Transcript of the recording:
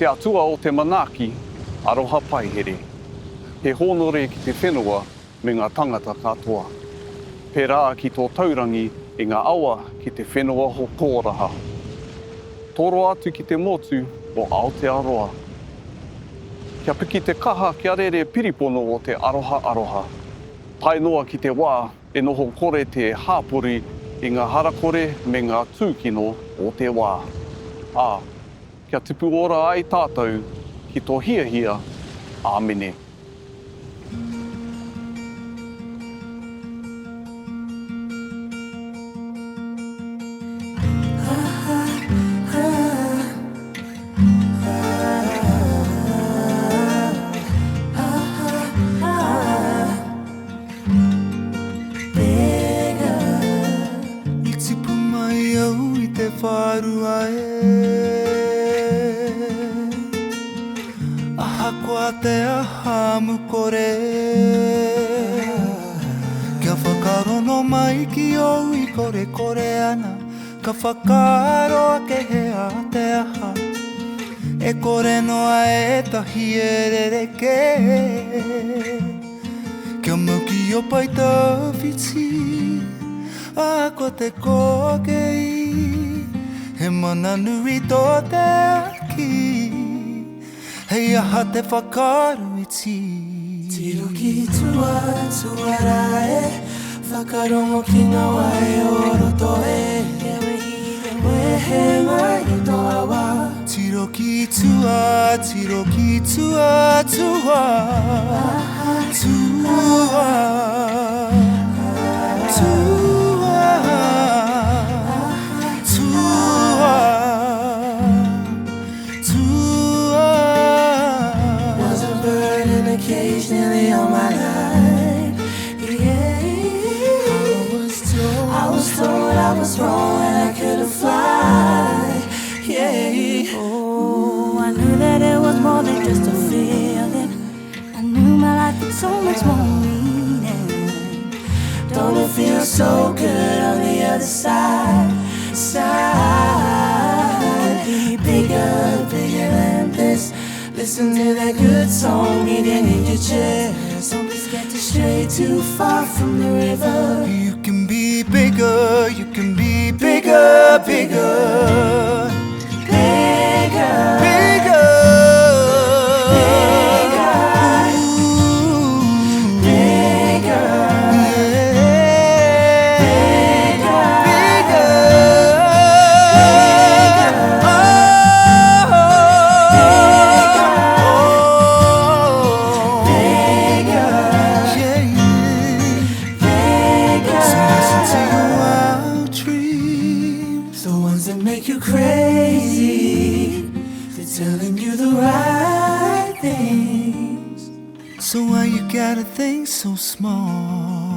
te atua o te manaki, aroha paihere. He honore ki te whenua me ngā tangata katoa. Pērā ki tō taurangi i ngā awa ki te whenua ho kōraha. Toro atu ki te motu o Aotearoa. Kia piki te kaha kia rere piripono o te aroha aroha. Pai noa ki te wā e noho kore te hāpori i ngā harakore me ngā tūkino o te wā. Kia tupu ora ai tātou ki tō hiahia. Āmene. Whārua aha kua te aha mukore kia whakarono mai ki au I kore kore ana ka whakaro ake hea te aha e kore noa e tahi e rereke kia muki o pai tawhiti a ko te kokei He mana nui tō te aki Hei aha te whakaru I ti Tiro ki tua tuara e Whakarongo ki ngā wai o roto e Wehe mai I tō awa Tiro ki tua, tiro ki tua, tua Tua Occasionally all my life, yeah. I was told I was wrong and I couldn't fly, yeah. Oh, I knew that it was more than just a feeling. I knew my life had so much more meaning. Don't it feel so good on the other side? Bigger, bigger than this. Listen to that good song beating in your chest. Don't be scared to stray too far from the river. You can be bigger, you can be bigger, bigger Bigger, Bigger make you crazy. They're telling you the right things. So why you gotta think so small?